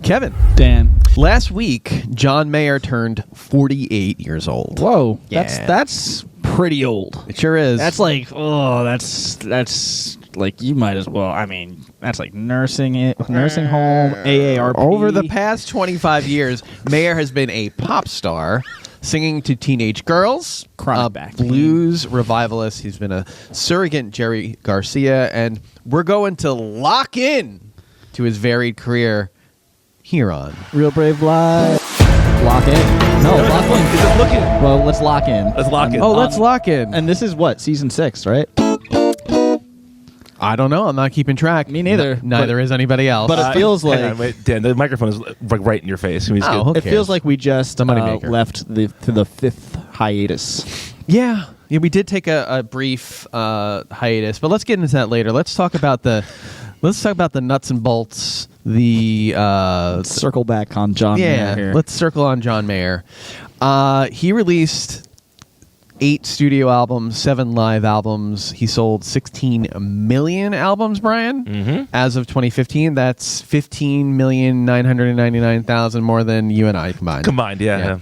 Kevin. Dan. Last week, John Mayer turned 48 years old. Whoa. Yeah. That's pretty old. It sure is. That's like, that's like, you might as well. I mean, that's like nursing home, AARP. Over the past 25 years, Mayer has been a pop star, singing to teenage girls, Chronic back pain. blues revivalist. He's been a surrogate Jerry Garcia, and we're going to lock in to his varied career here on Real Brave Live. Lock in. No, lock in. Is it looking? Well, let's lock in. Let's lock in. Oh, let's lock in. And this is what, season 6, right? I don't know. I'm not keeping track. Me neither. Neither is anybody else. But it feels hang like on, wait, Dan, the microphone is like right in your face. Can we just Oh, get- who it cares? feels like we just moneymaker. left the 5th hiatus. Yeah, we did take a brief hiatus, but let's get into that later. Let's talk about the nuts and bolts. Let's circle back on John Mayer here. Let's circle on John Mayer. He released 8 studio albums, 7 live albums. He sold 16 million albums, Brian. Mhm. As of 2015, that's 15,999,000 more than you and I combined. Combined, yeah.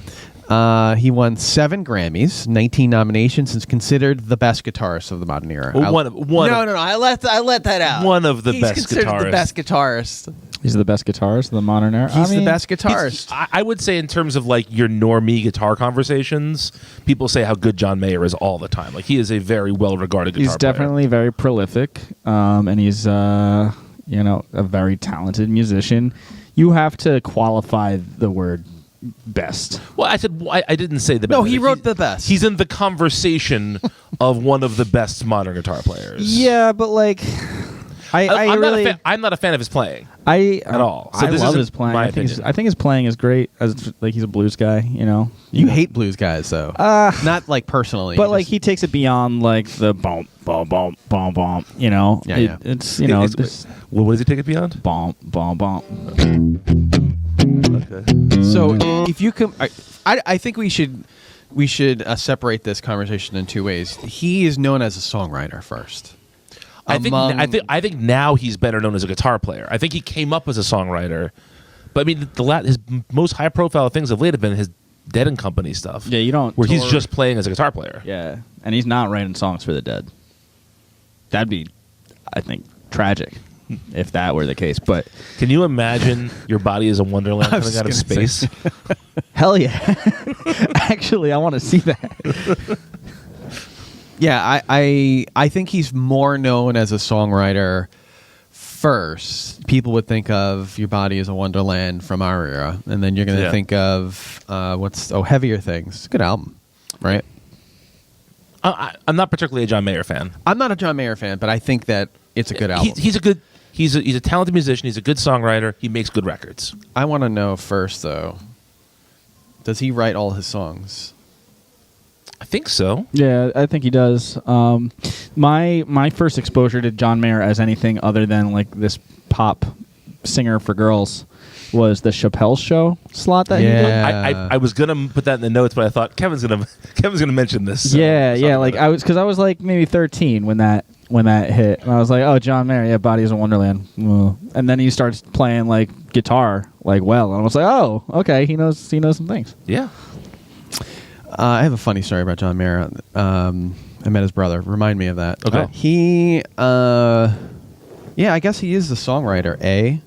He won 7 Grammys, 19 nominations, and is considered the best guitarist of the modern era. Well, one of I let that out. One of the He's best considered guitarists. the best guitarist. He's the best guitarist of the modern era. He's the best guitarist. I would say in terms of like your normie guitar conversations, people say how good John Mayer is all the time. Like he is a very well-regarded guitar He's player. definitely very prolific, and he's a very talented musician. You have to qualify the word best. Well, I said I didn't say the best. No, he wrote the best. He's in the conversation of one of the best modern guitar players. Yeah, but like, I'm not a fan of his playing. at all. So I this love isn't his playing. my I think opinion. his playing is great. As like he's a blues guy, You hate blues guys, though. Not like personally. But like he takes it beyond like the bomb, bomb, bomb, bomb, bomb. Yeah. It's this Well, what does he take it beyond? bomb, bomb, bomb. Okay. So if you come, I think we should separate this conversation in 2 ways. He is known as a songwriter first. I think now he's better known as a guitar player. I think he came up as a songwriter, but I mean his most high profile things of late have been his Dead and Company stuff. Yeah, you don't. where he's just playing as a guitar player. Yeah, and he's not writing songs for the dead. That'd be, I think, tragic if that were the case. But Can you imagine your body is a wonderland I was coming out of just gonna space? hell yeah, actually, I want to see that. Yeah, I think he's more known as a songwriter first. People would think of Your Body is a Wonderland from our era, and then you're going to think of Heavier Things. Good album, right? I'm not particularly a John Mayer fan. I'm not a John Mayer fan, but I think that it's a good album. He's a talented musician. He's a good songwriter. He makes good records. I want to know first, though, does he write all his songs? I think so. Yeah, I think he does. My first exposure to John Mayer as anything other than like this pop singer for girls was the Chappelle Show slot that he did. I was gonna put that in the notes, but I thought Kevin's gonna mention this. so Yeah, sorry like about I was like maybe 13 when that hit, and I was like, oh, John Mayer, yeah, Body is a Wonderland. And then he starts playing like guitar like well, and I was like, oh, okay, he knows some things. it. Yeah. I have a funny story about John Mayer. I met his brother. Remind me of that. Okay. He, I guess he is the songwriter.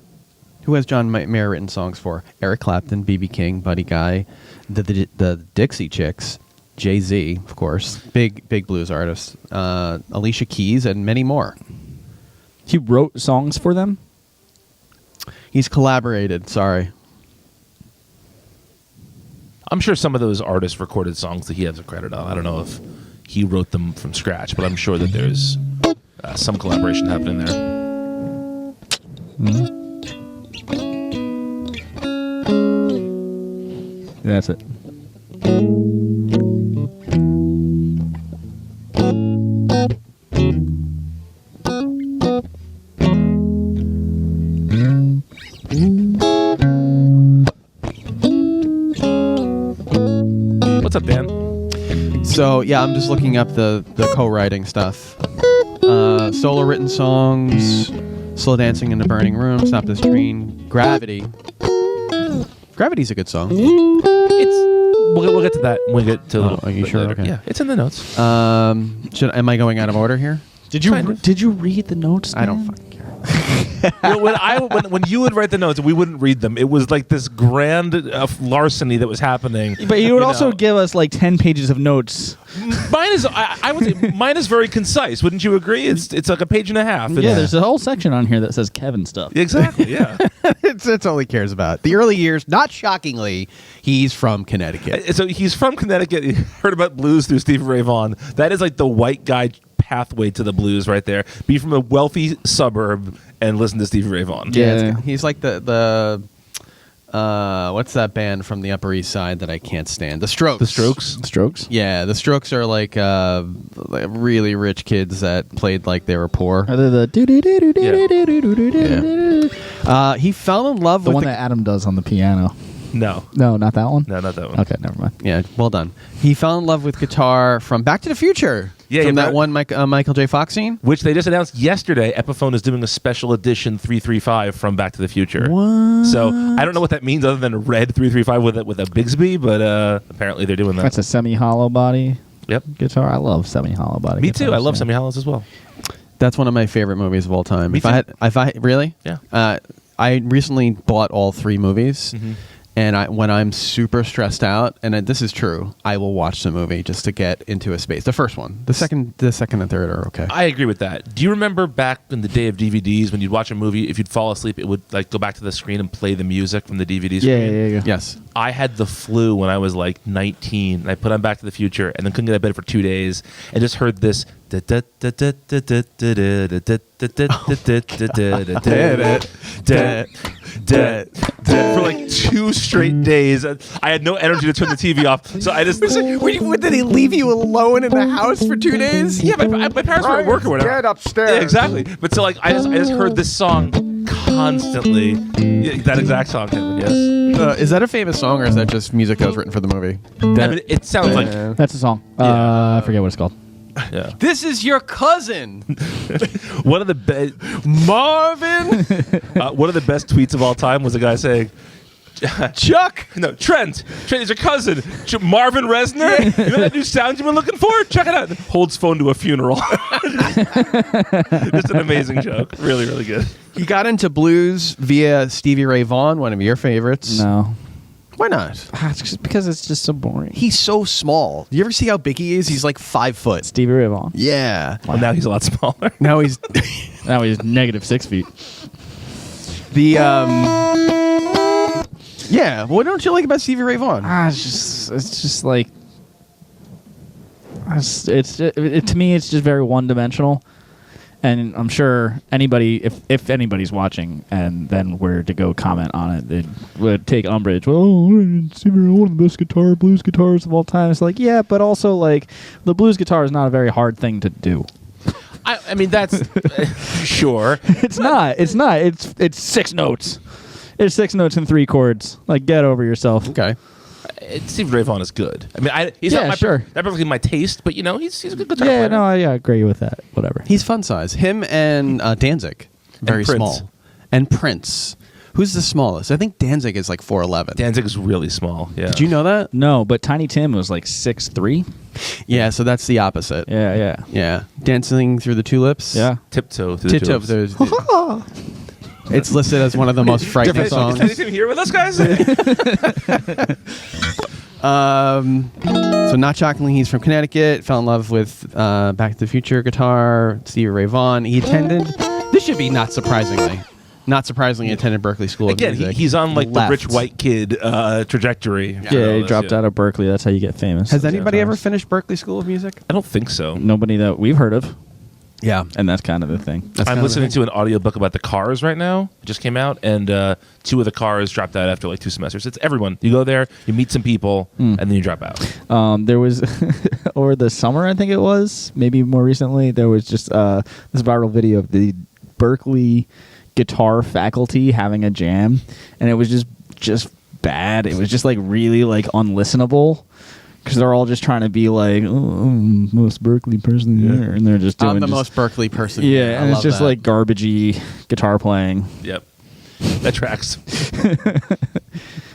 Who has John Mayer written songs for? Eric Clapton, B.B. King, Buddy Guy, the Dixie Chicks, Jay-Z, of course, big blues artists, Alicia Keys, and many more. He wrote songs for them. He's collaborated. Sorry. I'm sure some of those artists recorded songs that he has a credit on. I don't know if he wrote them from scratch, but I'm sure that there's some collaboration happening there. That's it. What's up, Dan? So, yeah, I'm just looking up the co-writing stuff. Solo written songs, Slow Dancing in the Burning Room, Stop This Train, Gravity, Gravity's a good song. We'll get to that when we get to a little. Are you bit sure? later. Okay. Yeah, it's in the notes. Am I going out of order here? Did you Kind of. did you read the notes? I don't Dan? fucking care. When you would write the notes, we wouldn't read them. It was like this grand larceny that was happening. But you would also know. give us like 10 pages of notes. Mine is. I would say mine is very concise. Wouldn't you agree? It's like a page and a half. Yeah, there's a whole section on here that says Kevin stuff. Exactly. Yeah. It's all he cares about. The early years, not shockingly, he's from Connecticut. So he's from Connecticut. He heard about blues through Stevie Ray Vaughan. That is like the white guy pathway to the blues right there. Be from a wealthy suburb and listen to Stevie Ray Vaughan. Yeah. He's like the what's that band from the Upper East Side that I can't stand? The Strokes. The Strokes. Strokes? Yeah, the Strokes are like really rich kids that played like they were poor. Are they the Yeah. He fell in love the with one that Adam does on the piano? No. No, not that one. No, not that one. Okay, never mind. Yeah, well done. He fell in love with guitar from Back to the Future. Yeah, from yeah, that one Michael J. Fox scene. Which they just announced yesterday. Epiphone is doing a special edition 335 from Back to the Future. What? So I don't know what that means other than a red 335 with a Bigsby, but apparently they're doing that. That's a semi-hollow body Yep. guitar. I love semi-hollow body. Me too. I guitars, love yeah. semi-hollows as well. That's one of my favorite movies of all time. Me If too. I really, Yeah. I recently bought all 3 movies, Mm-hmm. and when I'm super stressed out, and this is true, I will watch the movie just to get into a space. The first one, the second and third are okay. I agree with that. Do you remember back in the day of DVDs when you'd watch a movie, if you'd fall asleep, it would like go back to the screen and play the music from the DVD screen? Yeah. Yes. I had the flu when I was like 19, and I put on Back to the Future, and then couldn't get out of bed for 2 days, and just heard this for like 2 straight days. I had no energy to turn the TV off, so I just. Did he leave you alone in the house for 2 days? Yeah, my parents were at work or whatever. Get upstairs. Yeah, exactly. But so like I just heard this song constantly. Yeah, that exact song, Kevin. Yes. Is that a famous song, or is that just music that was written for the movie? I mean, it sounds like. That's a song. Yeah. I forget what it's called. Yeah. This is your cousin, One of the best. Marvin. One of the best tweets of all time was a guy saying, Chuck. "No, Trent is your cousin, Marvin Reznor. You know that new sound you've been looking for? Check it out." And holds phone to a funeral. Just an amazing joke. Really, really good. He got into blues via Stevie Ray Vaughan, one of your favorites. No. Why not? It's just because it's just so boring. He's so small. You ever see how big he is? He's like 5 foot. Stevie Ray Vaughan. Yeah. Well, now he's a lot smaller. Now he's Now he's negative 6 feet. the Yeah. What don't you like about Stevie Ray Vaughan? It's just like to me it's just very one-dimensional, and I'm sure anybody, if anybody's watching and then were to go comment on it, they would take umbrage. Well, Stevie Ray, one of the best blues guitarists of all time. It's like, yeah, but also like the blues guitar is not a very hard thing to do. I mean, that's sure. It's not. It's 6 notes. It's 6 notes and 3 chords. Like, get over yourself. Okay. Stevie Ray Vaughan is good. I mean, he's Yeah, not not perfectly my taste, but you know, he's a good guitar Yeah, player. no, I agree with that. Whatever. He's fun size. Him and Danzig, very Prince. small. And Prince. Who's the smallest? I think Danzig is like 4'11". Danzig is really small. Yeah. Did you know that? No, but Tiny Tim was like 6'3". Yeah, so that's the opposite. Yeah. Yeah. Dancing Through the Tulips. Yeah. Tiptoe through the Tiptoe. tulips. It's listed as one of the most frightening songs. Anything here with us, guys? So not shockingly, he's from Connecticut. Fell in love with Back to the Future guitar, Stevie Ray Vaughan. He attended. This should be not surprisingly attended Berklee School of Again, Music. he's on like Left. the rich white kid trajectory. Yeah, he dropped out of Berkeley. That's how you get famous. Has anybody ever finished Berklee School of Music? I don't think so. Nobody that we've heard of. Yeah. And that's kind of the thing. That's kind I'm of listening the to an audiobook about the Cars right now. It just came out, and 2 of the Cars dropped out after like 2 semesters. It's everyone. You go there, you meet some people, and then you drop out. There was, over the summer, I think it was, maybe more recently, there was just this viral video of the Berkeley guitar faculty having a jam, and it was just bad. It was just like really like unlistenable. Because they're all just trying to be like, oh, I'm the most Berkeley person here. And they're just doing I'm the most Berkeley person. Yeah, I and it's love just that. like garbagey guitar playing. Yep. That tracks.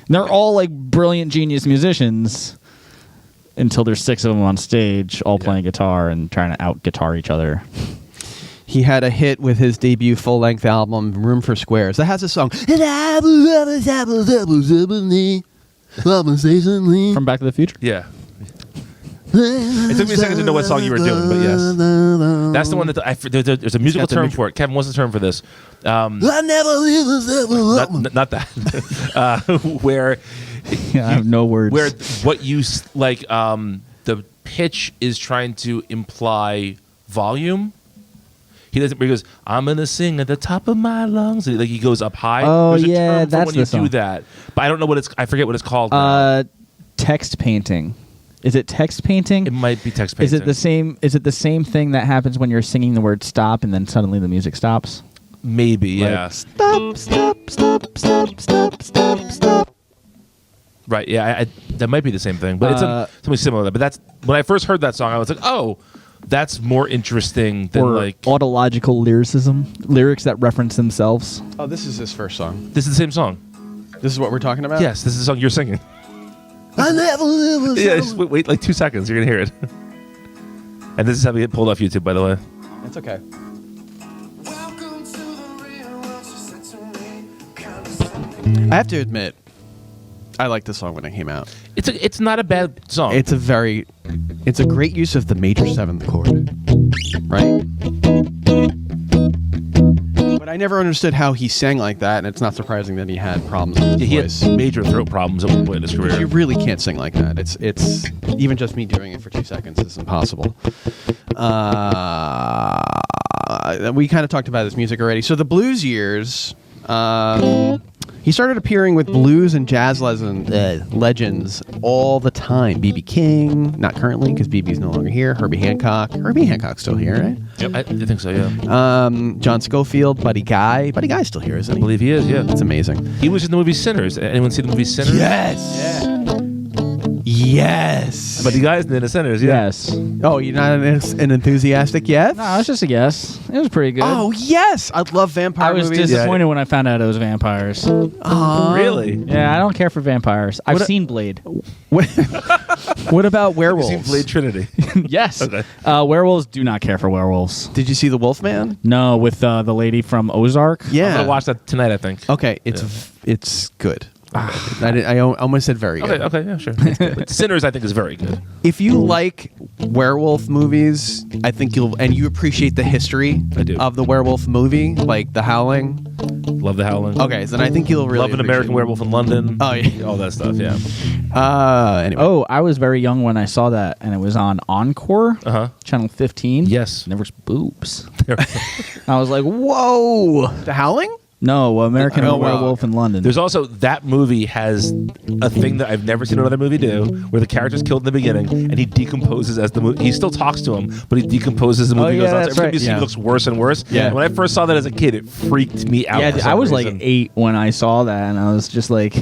They're all like brilliant genius musicians until there's 6 of them on stage, all playing guitar and trying to out-guitar each other. He had a hit with his debut full-length album, Room for Squares. That has a song. From Back to the Future? Yeah. It took me a second to know what song you were doing, but yes. That's the one that there's a musical term for it. Kevin, what's the term for this? I never leave Not that. Where I have no words. Where what you like, the pitch is trying to imply volume. He doesn't. He goes, "I'm gonna sing at the top of my lungs." Like he goes up high. Oh, There's a yeah, term for that's when the you song. do that. But I don't know what it's. I forget what it's called. Now. Text painting. Is it text painting? It might be text painting. Is it the same? Is it the same thing that happens when you're singing the word "stop" and then suddenly the music stops? Maybe, Like, yeah. Stop! Stop! Stop! Stop! Stop! Stop! Stop! Right, yeah. That might be the same thing, but it's something similar. To that. But that's when I first heard that song, I was like, "Oh, that's more interesting than Or like autological lyricism, lyrics that reference themselves. Oh, this is his first song. this is the same song." This is what we're talking about? Yes, this is the song you're singing. I never live Yeah, just wait like 2 seconds. You're gonna hear it. And this is having it pulled off YouTube, by the way. It's okay. I have to admit, I liked this song when it came out. It's not a bad song. It's a great use of the major 7th chord, right? But I never understood how he sang like that, and it's not surprising that he had problems with his he voice. had major throat problems at one point in his career. You really can't sing like that. It's even just me doing it for 2 seconds is impossible. We kind of talked about his music already. So the blues years, he started appearing with blues and jazz legends all the time. B.B. King, not currently because B.B.'s no longer here. Herbie Hancock. Herbie Hancock's still here, right? Yep, I think so, yeah. John Schofield, Buddy Guy. Buddy Guy's still here, isn't I he? believe he is, yeah. That's amazing. He was in the movie Sinners. Anyone see the movie Sinners? Yes. Yes. But the guy's in the Sinners, yeah. Yes. Oh, you're not an enthusiastic yet? No, it's just a guess. It was pretty good. Oh, yes. I love vampire I was movies. disappointed when I found out it was vampires. Really? Yeah, I don't care for vampires. I've seen Blade. What about You've werewolves? seen Blade Trinity. Yes. Okay. Werewolves do not care for werewolves. Did you see The Wolfman? No, with the lady from Ozark. Yeah. I'm going to watch that tonight, I think. Okay, it's good. I almost said very good. Okay, yeah, sure. But Sinners, I think, is very good. If you like werewolf movies, I think you appreciate the history I do. of the werewolf movie, like The Howling. Love The Howling. Okay, then I think you'll really Love an American appreciate Werewolf in London. Oh, yeah. All that stuff, yeah. Anyway. Oh, I was very young when I saw that, and it was on Encore, Uh-huh. channel 15. Yes. And there was boobs. I was like, whoa. The Howling? No, American Oh, wow. Werewolf in London. There's also, that movie has a thing that I've never seen another movie do, where the character's killed in the beginning, and he decomposes as the movie. He still talks to him, but he decomposes as the movie Oh, goes yeah, on. that's Every time right. you see Yeah. it looks worse and worse. Yeah. When I first saw that as a kid, it freaked me out. yeah, for I some was reason. like 8 when I saw that, and I was just like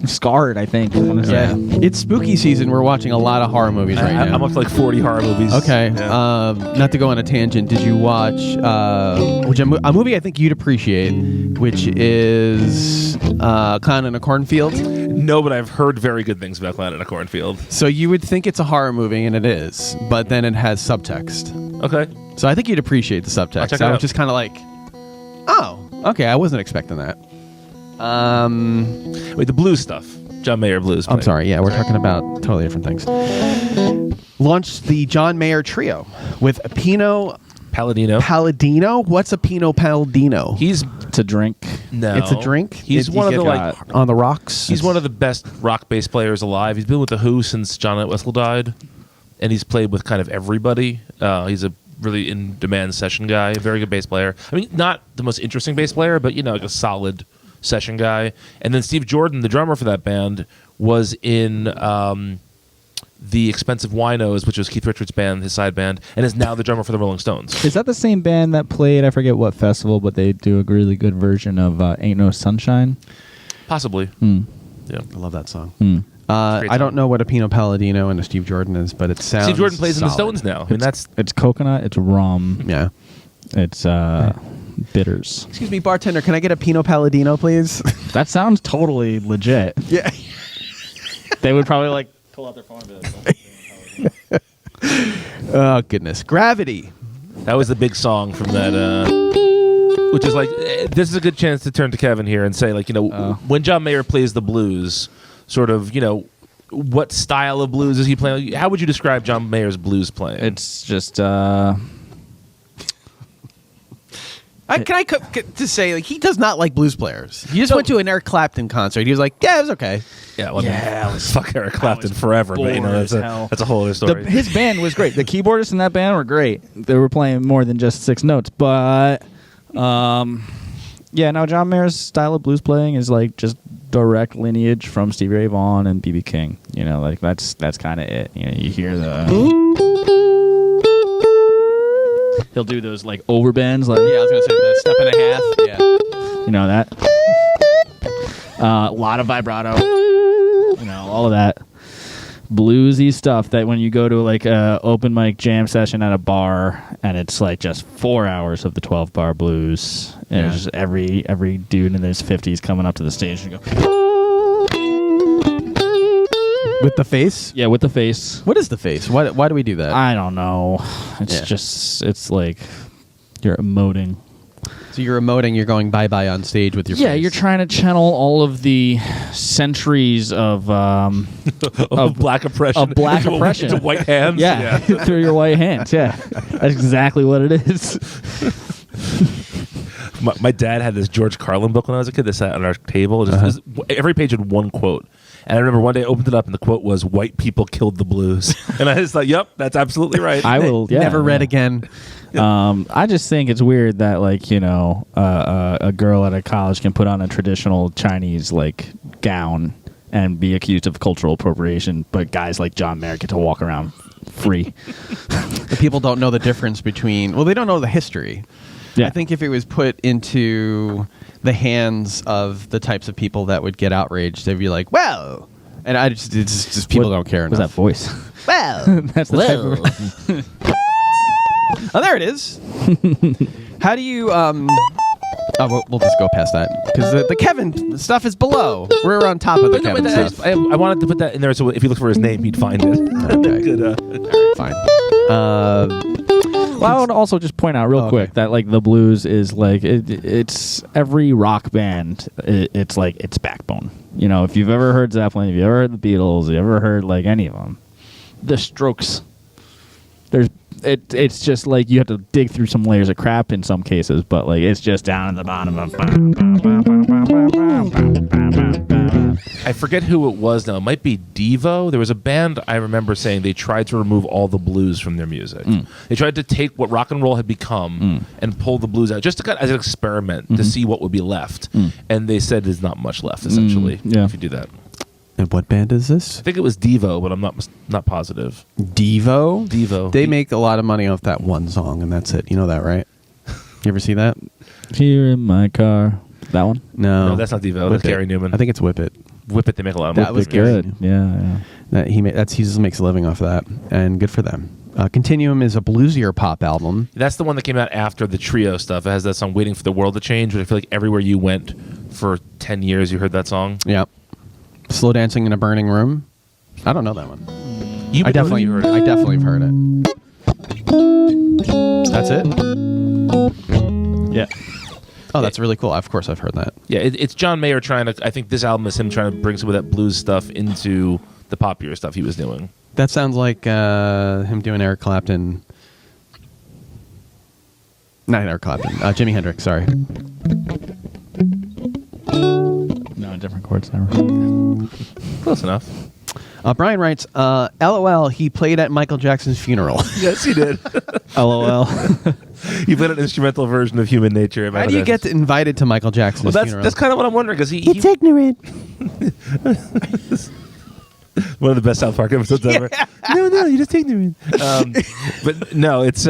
scarred, I think. I wanna say. Yeah. It's spooky season. We're watching a lot of horror movies right now. I'm up to like 40 horror movies. Okay. Yeah. Not to go on a tangent, did you watch a movie I think you'd appreciate, which is Clown in a Cornfield? No, but I've heard very good things about Clown in a Cornfield. So you would think it's a horror movie, and it is, but then it has subtext. Okay. So I think you'd appreciate the I'll subtext. check it I was out. just kind of like, oh, okay, I wasn't expecting that. Wait, the blues stuff. John Mayer blues. I'm right? sorry. Yeah, we're talking about totally different things. Launched the John Mayer Trio with a Pinot Palladino. Palladino. What's a Pinot Palladino? He's To drink. no. It's a drink. He's You one of get the like. on the rocks. He's one of the best rock bass players alive. He's been with the Who since John Entwistle died, and he's played with kind of everybody. He's a really in-demand session guy, very good bass player. I mean, not the most interesting bass player, but like a solid session guy. And then Steve Jordan, the drummer for that band, was in the Expensive Winos, which was Keith Richards' band, his side band, and is now the drummer for the Rolling Stones. Is that the same band that played, I forget what festival, but they do a really good version of Ain't No Sunshine? Possibly. Hmm. Yeah. I love that song. Hmm. Great I don't song. know what a Pinot Palladino and a Steve Jordan is, but it sounds. Steve Jordan plays in the solid. Stones now. I mean, that's It's coconut, it's rum, Yeah. it's bitters. Excuse me, bartender, can I get a Pinot Palladino, please? That sounds totally legit. Yeah. They would probably like pull out their phone and be like, Oh, goodness. Gravity. That was the big song from that, which is like, this is a good chance to turn to Kevin here and say, like, when John Mayer plays the blues, sort of, what style of blues is he playing? How would you describe John Mayer's blues playing? it's just Can I just say, like, he does not like blues players. He just went to an Eric Clapton concert. He was like, yeah, it was okay. Yeah, well, fuck Eric Clapton forever. But, that's a whole other story. his band was great. The keyboardists in that band were great. They were playing more than just 6 notes. But, John Mayer's style of blues playing is like just direct lineage from Stevie Ray Vaughan and B.B. King. Like that's kind of it. You hear he'll do those like overbends. Like, Yeah, I was going to say the step and a half. Yeah. you know that. A lot of vibrato. All of that bluesy stuff that when you go to like a open mic jam session at a bar and it's like just 4 hours of the 12-bar blues and it's just every dude in his 50s coming up to the stage and go With the face? yeah with the face. What is the face? Why do we do that? I don't know. It's Yeah. just it's like you're emoting. So you're emoting, you're going bye-bye on stage with your face. Yeah, you're trying to channel all of the centuries of of black oppression. of black into oppression. into white hands. Yeah, through your white hands. Yeah, that's exactly what it is. My dad had this George Carlin book when I was a kid that sat on our table. Every page had one quote. And I remember one day I opened it up and the quote was, "White people killed the blues." And I just thought, yep, that's absolutely right. I will Never read again. I just think it's weird that a girl at a college can put on a traditional Chinese gown and be accused of cultural appropriation, but guys like John Mayer get to walk around free. The people don't know the difference between... Well, they don't know the history. Yeah. I think if it was put into the hands of the types of people that would get outraged, they'd be like, well... And it's just people don't care enough. What's that voice? Well... That's the type of... Oh, there it is. How do you... we'll just go past that. Because the Kevin stuff is below. We're on top of the Kevin stuff. I wanted to put that in there so if you look for his name, he'd find it. Okay. Good. All right, fine. Well, I want to also just point out real quick that the blues is it's every rock band. It's like its backbone. If you've ever heard Zeppelin, if you ever heard the Beatles, if you ever heard any of them, the Strokes. It's just you have to dig through some layers of crap in some cases, but it's just down at the bottom of. I forget who it was now. It might be Devo. There was a band I remember saying they tried to remove all the blues from their music. They tried to take what rock and roll had become and pull the blues out, just to as an experiment to see what would be left. And they said there's not much left, essentially, if you do that. And what band is this? I think it was Devo, but I'm not positive. Devo? Devo. They make a lot of money off that one song, and that's it. You know that, right? You ever see that? Here in my car. That one? No, that's not Devo. That's Whip It. Gary Newman. I think it's Whip It. Whip It. They make a lot of That money. was Good. Yeah. He just makes a living off of that, and good for them. Continuum is a bluesier pop album. That's the one that came out after the Trio stuff. It has that song "Waiting for the World to Change," which I feel like everywhere you went for 10 years, you heard that song. Yeah. Slow Dancing in a Burning Room. I don't know that one. I definitely heard it. I definitely have heard it. That's it? Yeah. Oh, that's really cool. Of course I've heard that. Yeah, it's John Mayer trying to. I think this album is him trying to bring some of that blues stuff into the popular stuff he was doing. That sounds like him doing Eric Clapton. Not Eric Clapton. Jimi Hendrix, sorry. No, different chords. Never. Close enough. Brian writes, LOL, he played at Michael Jackson's funeral. Yes, he did. LOL. He played an instrumental version of Human Nature. How do you get invited to Michael Jackson's funeral? That's kind of what I'm wondering, because It's ignorant. one of the best South Park episodes ever. No, you're just ignorant. But no, it's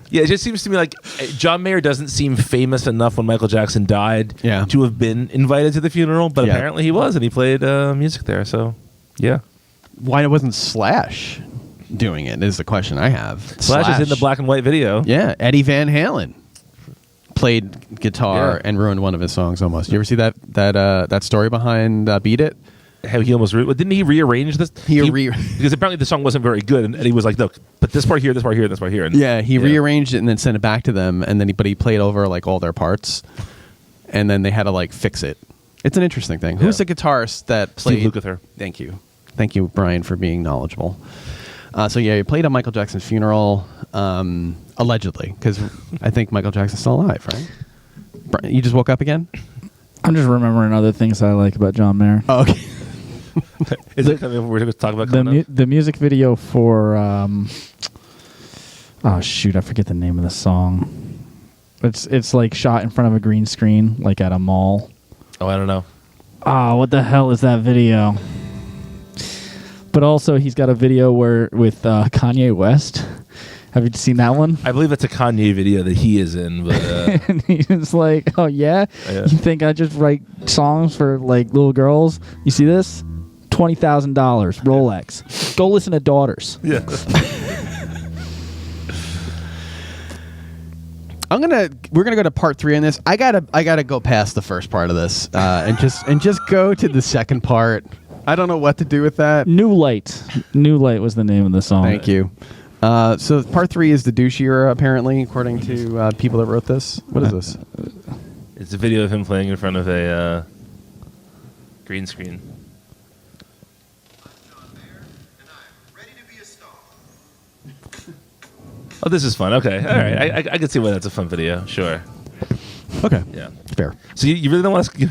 it just seems to me like John Mayer doesn't seem famous enough when Michael Jackson died to have been invited to the funeral, but apparently he was, and he played music there. So, yeah. Why wasn't Slash doing it is the question I have. Slash is in the black and white video. Yeah, Eddie Van Halen. played guitar Yeah. and ruined one of his songs almost. You ever see that story behind Beat It? How he almost didn't he rearrange this? Because apparently the song wasn't very good, and he was like, "Look, put this part here, this part here, this part here." And, Yeah, he rearranged it and then sent it back to them, and then he played over like all their parts, and then they had to like fix it. It's an interesting thing. Who's the guitarist that played? Steve Lukather. Thank you, Brian, for being knowledgeable. So yeah, he played at Michael Jackson's funeral, allegedly, because I think Michael Jackson's still alive, right? Brian, you just woke up again? I'm just remembering other things I like about John Mayer. Oh, okay. Is it something we're going to talk about? The music video for oh shoot, I forget the name of the song. It's like shot in front of a green screen, like at a mall. Oh, I don't know. What the hell is that video? But also, he's got a video with Kanye West. Have you seen that one? I believe that's a Kanye video that he is in, but And he's like, "Oh yeah? You think I just write songs for like little girls? You see this? $20,000 Rolex. Go listen to Daughters." yeah. We're gonna go to part 3 on this. I gotta go past the first part of this and just go to the second part. I don't know what to do with that. New Light. New Light was the name of the song. Thank you. So part 3 is the douche era, apparently, according to people that wrote this. What is this? It's a video of him playing in front of a green screen. Oh, this is fun. Okay, all right. I can see why that's a fun video. Sure. Okay. Yeah. Fair. So you really don't want to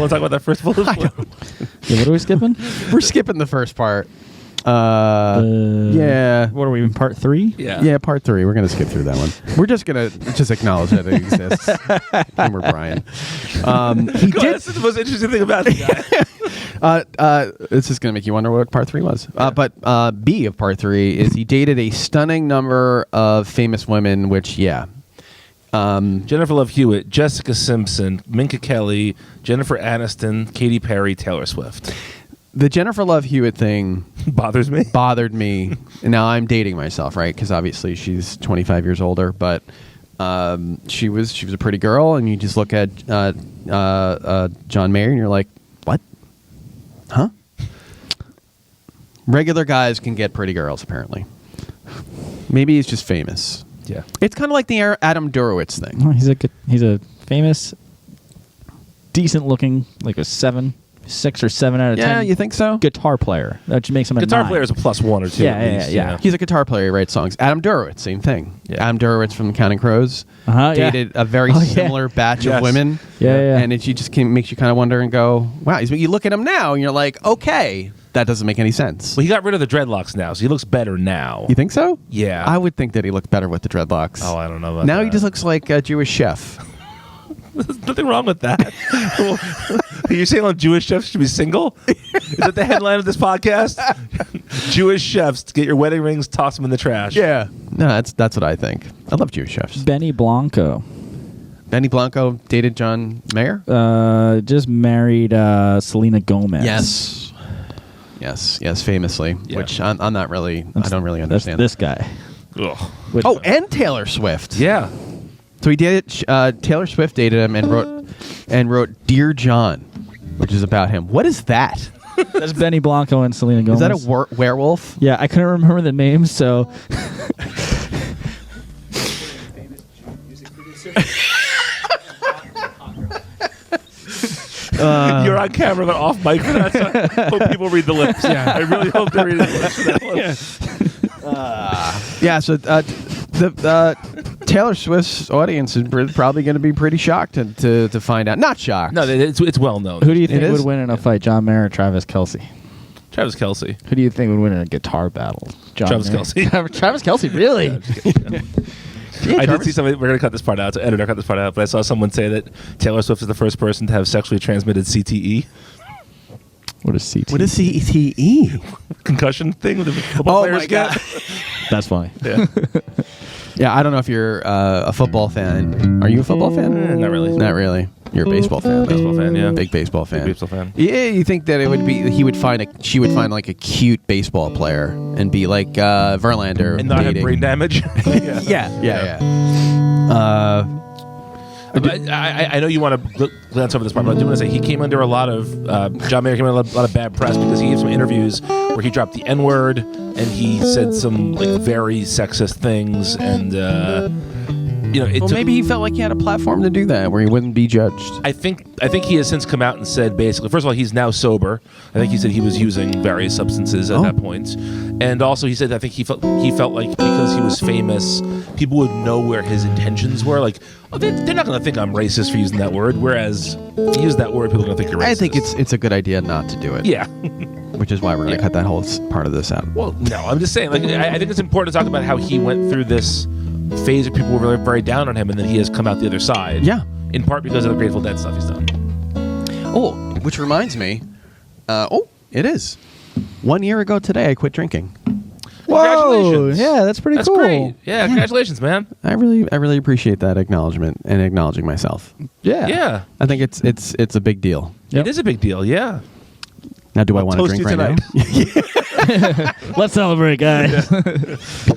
talk about that first bullet? Yeah, what are we skipping? We're skipping the first part. Yeah. What are we in part 3? Yeah. Yeah, part 3. We're going to skip through that one. We're just going to acknowledge that it exists. And we're Brian. He Go ahead, did. that's the most interesting thing about the guy. This is going to make you wonder what part 3 was. But B of part 3 is he dated a stunning number of famous women, which, yeah. Jennifer Love Hewitt, Jessica Simpson, Minka Kelly, Jennifer Aniston, Katy Perry, Taylor Swift. The Jennifer Love Hewitt thing Bothers me. bothered me. And now I'm dating myself, right? Because obviously she's 25 years older, but she was a pretty girl, and you just look at John Mayer, and you're like, what? Huh? Regular guys can get pretty girls, apparently. Maybe he's just famous. Yeah. It's kind of like the Adam Durowitz thing. Well, he's a famous, decent looking, like a 6 or 7 out of 10. Yeah, you think so? Guitar player. That makes him a Guitar 9. player is a +1 or 2 Yeah, at yeah, least. yeah. He's a guitar player. He writes songs. Adam Durowitz, same thing. Yeah. Adam Durowitz from Counting Crows Yeah. dated a very Oh, yeah. similar batch Yes. of women. Yeah. And it just makes you kind of wonder and go, wow. You look at him now and you're like, okay, that doesn't make any sense. Well, he got rid of the dreadlocks now, so he looks better now. You think so? Yeah. I would think that he looked better with the dreadlocks. Oh, I don't know about Now that. he just looks like a Jewish chef. There's nothing wrong with that. Are you saying all Jewish chefs should be single? Is that the headline of this podcast? Jewish chefs, get your wedding rings, toss them in the trash. Yeah. No, that's what I think. I love Jewish chefs. Benny Blanco. Benny Blanco dated John Mayer? Just married Selena Gomez. Yes, famously. Yeah. Which I don't really understand. That's this guy. Ugh. Which- Oh, and Taylor Swift. Yeah. So he dated Taylor Swift dated him and wrote Dear John, which is about him. What is that? That's Benny Blanco and Selena Gomez. Is that a werewolf? Yeah, I couldn't remember the name, so You're on camera, but off mic for that. So I hope people read the lips. Yeah. I really hope they read the lips for that one. Yeah. So the Taylor Swift's audience is probably going to be pretty shocked to find out. Not shocked. No, it's well known. who do you think is? would win in a fight, John Mayer or Travis Kelce? Travis Kelce. Who do you think would win in a guitar battle? John Travis Mayer? Kelce. Travis Kelce, really? I did see somebody. We're gonna cut this part out. So editor, cut this part out. But I saw someone say that Taylor Swift is the first person to have sexually transmitted CTE, What is CT? What is CTE? concussion thing with the football Oh players my God. get. That's funny. Yeah. Yeah, I don't know if you're a football fan. Are you a football fan? Not really. Not really. You're a baseball fan. though. Baseball fan, yeah. Big baseball fan. Baseball fan. Yeah, you think that it would be she would find like a cute baseball player and be like Verlander And not have dating. brain damage. Yeah. I know you want to glance over this part, but I do want to say he came under a lot of John Mayer came under a lot of bad press because he gave some interviews where he dropped the N-word and he said some like very sexist things, and maybe he felt like he had a platform to do that where he wouldn't be judged. I think he has since come out and said basically, first of all, he's now sober. I think he said he was using various substances at that point, and also he said I think he felt like because he was famous, people would know where his intentions were. Like, they're not going to think I'm racist for using that word. Whereas if you use that word, people are going to think you're racist. I think it's a good idea not to do it. Yeah. Which is why we're going to cut that whole part of this out. Well, no, I'm just saying. Like, I think it's important to talk about how he went through this phase where people were very, very down on him, and then he has come out the other side. Yeah. In part because of the Grateful Dead stuff he's done. Oh, which reminds me. It is 1 year ago today I quit drinking. Congratulations. Yeah, that's pretty That's cool. great. Yeah, congratulations, man. I really appreciate that acknowledgement and acknowledging myself. Yeah. Yeah. I think it's a big deal. Yep. It is a big deal, yeah. Now, do I want to toast drink you right tonight. now? Let's celebrate, guys.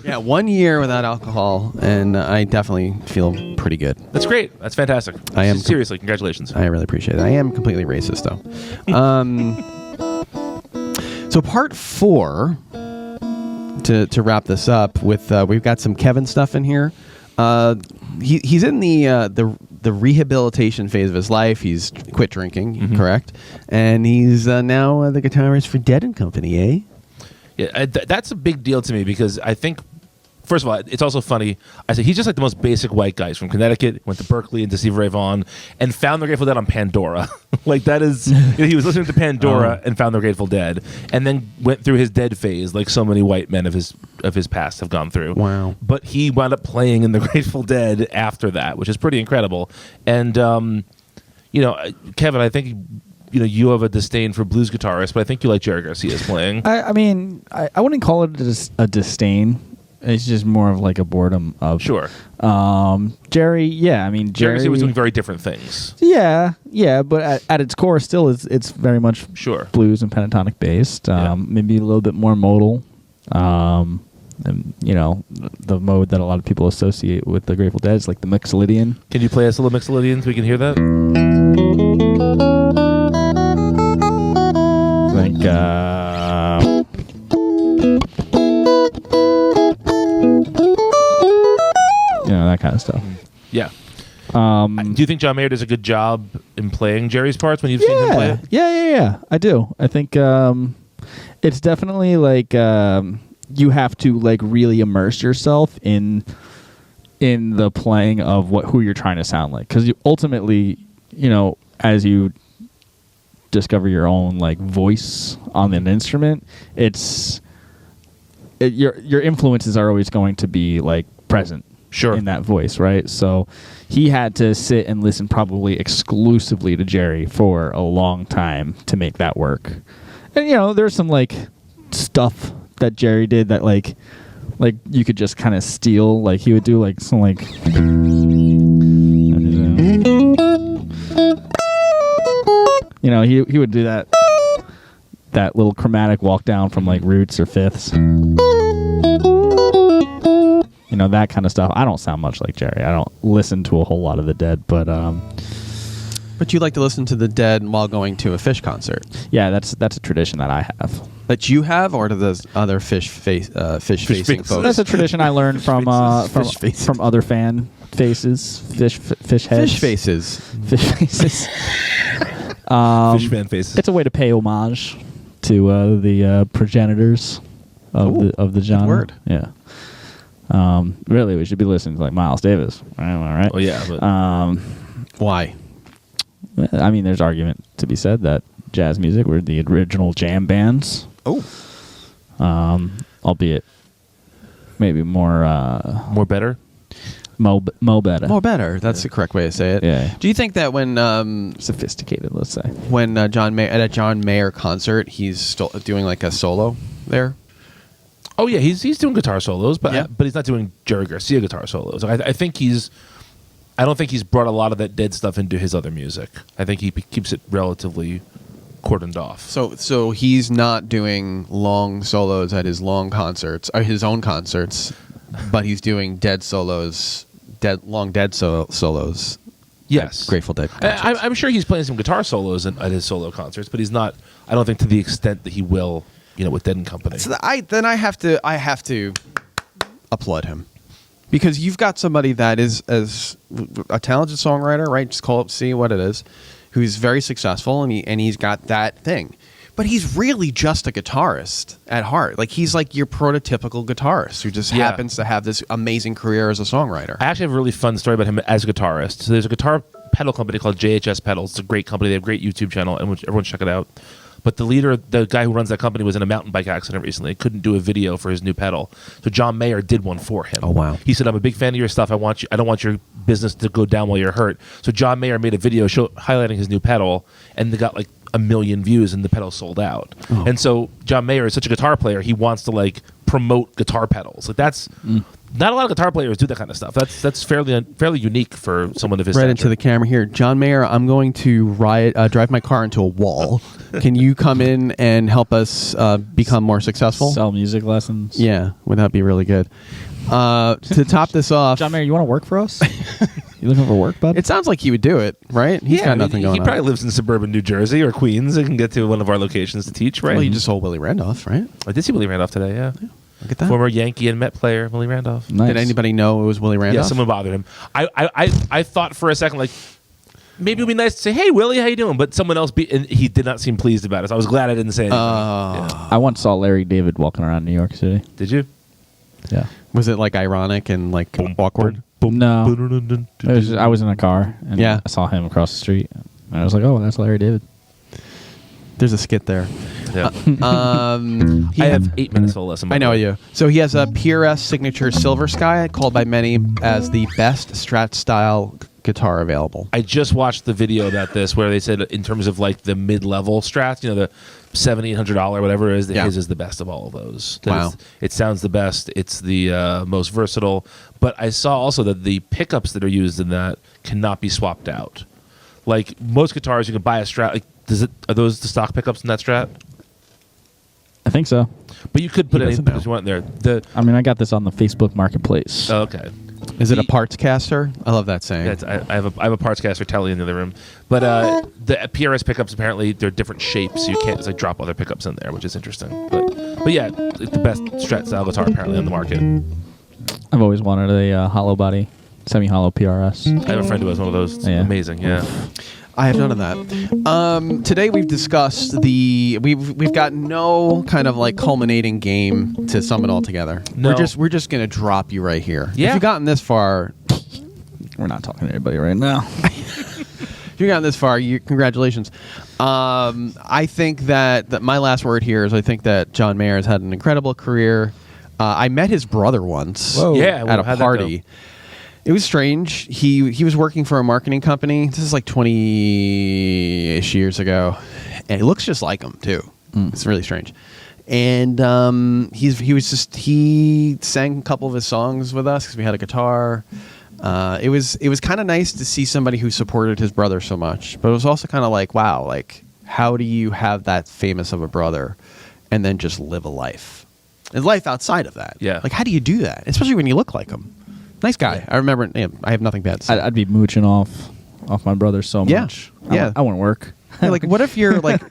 Yeah, 1 year without alcohol, and I definitely feel pretty good. That's great. That's fantastic. I am Seriously, congratulations. I really appreciate it. I am completely racist, though. So part 4, to wrap this up with, we've got some Kevin stuff in here. He's in the rehabilitation phase of his life. He's quit drinking, correct? And he's now the guitarist for Dead and Company, eh? Yeah, that's a big deal to me because I think, first of all, it's also funny. I said he's just like the most basic white guy. He's from Connecticut, went to Berkeley and to Stevie Ray Vaughan, and found the Grateful Dead on Pandora. Like that is, he was listening to Pandora and found the Grateful Dead, and then went through his Dead phase, like so many white men of his past have gone through. Wow! But he wound up playing in the Grateful Dead after that, which is pretty incredible. And Kevin, I think. You have a disdain for blues guitarists, but I think you like Jerry Garcia's playing. I mean, I wouldn't call it a disdain. It's just more of like a boredom of Sure. Jerry. Yeah, I mean Jerry Garcia was doing very different things. Yeah, but at its core, still, it's very much Sure blues and pentatonic based. Maybe a little bit more modal. And the mode that a lot of people associate with the Grateful Dead is like the Mixolydian. Can you play us a little Mixolydian so we can hear that? Like that kind of stuff. Yeah. Do you think John Mayer does a good job in playing Jerry's parts when you've seen him play it? Yeah. I do. I think it's definitely like you have to like really immerse yourself in the playing of who you're trying to sound like, because you ultimately, as you discover your own like voice on an instrument, your influences are always going to be like present. Sure. In that voice, right? So he had to sit and listen probably exclusively to Jerry for a long time to make that work. And there's some like stuff that Jerry did that like you could just kind of steal. Like he would do like some like he would do that little chromatic walk down from like roots or fifths. That kind of stuff. I don't sound much like Jerry. I don't listen to a whole lot of the Dead, but you like to listen to the Dead while going to a Fish concert. Yeah, that's a tradition that I have. That you have, or do those other fish facing folks? That's a tradition I learned from other fan faces, fish heads, fish faces, fish faces. Fish fan faces. It's a way to pay homage to the progenitors of the genre. Good word. Yeah. Really, we should be listening to like Miles Davis. All right. Oh yeah, but why? I mean, there's argument to be said that jazz music were the original jam bands. Oh. Albeit maybe more better. Mo better. More better. That's the correct way to say it. Yeah. Do you think that when sophisticated, let's say, when John Mayer at a John Mayer concert, he's doing like a solo there? Oh yeah, he's doing guitar solos, but Yeah. but he's not doing Jerry Garcia guitar solos. I think I don't think he's brought a lot of that Dead stuff into his other music. I think he keeps it relatively cordoned off. So he's not doing long solos at his long concerts, or his own concerts, but he's doing Dead solos, solos Yes. Grateful Dead concerts. I'm sure he's playing some guitar solos at his solo concerts, but he's not. I don't think to the extent that he will, with Dead and Company. So I have to applaud him, because you've got somebody that is as a talented songwriter, right? Just call it, see what it is, who's very successful, and he's got that thing. But he's really just a guitarist at heart. Like, he's like your prototypical guitarist who just happens to have this amazing career as a songwriter. I actually have a really fun story about him as a guitarist. So there's a guitar pedal company called JHS Pedals. It's a great company. They have a great YouTube channel, and everyone check it out. But the guy who runs that company was in a mountain bike accident recently. Couldn't do a video for his new pedal. So John Mayer did one for him. Oh, wow. He said, I'm a big fan of your stuff. I don't want your business to go down while you're hurt. So John Mayer made a video highlighting his new pedal, and they got like 1 million views, and the pedal sold out. Oh. And so John Mayer is such a guitar player, he wants to like promote guitar pedals. Like, that's not a lot of guitar players do that kind of stuff. That's fairly unique for someone of his stature. Into the camera here. John Mayer, I'm going to drive my car into a wall. Can you come in and help us become more successful? Sell music lessons. Yeah, would that be really good? To top this off, John Mayer, you want to work for us? You looking for work, bud? it sounds like he would do it, right? He's got nothing going on. He probably lives in suburban New Jersey or Queens and can get to one of our locations to teach, right? Well, you just sold Willie Randolph, right? I did see Willie Randolph today, yeah. Look at that. Former Yankee and Met player, Willie Randolph. Nice. Did anybody know it was Willie Randolph? Yeah, someone bothered him. I thought for a second, like, maybe it would be nice to say, hey, Willie, how you doing? But someone else, and he did not seem pleased about it, so I was glad I didn't say anything. I once saw Larry David walking around New York City. Did you? Yeah. Was it like ironic and like awkward? No. I was in a car, and I saw him across the street. And I was like, oh, that's Larry David. There's a skit there. Yeah. I have 8 minutes to listen. I know you. So he has a PRS signature Silver Sky, called by many as the best Strat style guitar available. I just watched the video about this where they said in terms of like the mid-level Strats, the $700-800 whatever it is, his is the best of all of those. Wow. It sounds the best. It's the most versatile. But I saw also that the pickups that are used in that cannot be swapped out. Like most guitars, you can buy a Strat. Like, are those the stock pickups in that Strat? I think so. But you could put any pickups you want in there. I got this on the Facebook Marketplace. Oh, okay. Is it a parts caster? I love that saying. Yeah, I have a parts caster telly in the other room. But the PRS pickups, apparently they're different shapes, so you can't just like drop other pickups in there, which is interesting. But yeah, it's the best Strat style guitar apparently on the market. I've always wanted a hollow body, semi-hollow PRS. I have a friend who has one of those. It's amazing, yeah. I have none of that. Today we've discussed we've got no kind of like culminating game to sum it all together. No. We're just gonna drop you right here. Yeah. If you've gotten this far, We're not talking to anybody right now. if you've gotten this far, congratulations. I think that my last word here is I think that John Mayer has had an incredible career. I met his brother once. Whoa. Yeah, at a how'd that party. go? It was strange. He was working for a marketing company. This is like 20-ish years ago, and he looks just like him too. It's really strange. And he sang a couple of his songs with us because we had a guitar. It was kind of nice to see somebody who supported his brother so much, but it was also kind of like, wow, like how do you have that famous of a brother and then just live a life outside of that? Yeah. Like how do you do that, especially when you look like him? Nice guy. I remember. Yeah, I have nothing bad to say. I'd be mooching off my brother so much. Yeah. I wouldn't work. Yeah, like what if you're like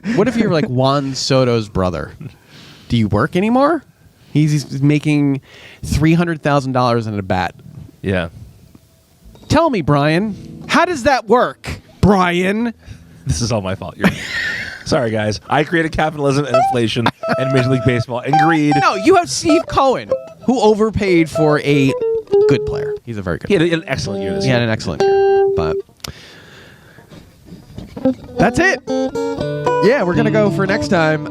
Juan Soto's brother? Do you work anymore? He's making $300,000 in a bat. Yeah. Tell me, Brian, how does that work, Brian? This is all my fault. Sorry, guys. I created capitalism and inflation and Major League Baseball and greed. No, you have Steve Cohen, who overpaid for a good player. He's a very good player. He had an excellent year this He year. had an excellent year, but that's it. Yeah, we're gonna go for next time.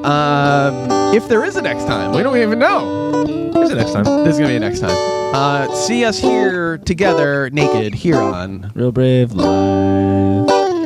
If there is a next time, we don't even know. Here's the next time. There's gonna be a next time. See us here together, naked, here on Real Brave Live.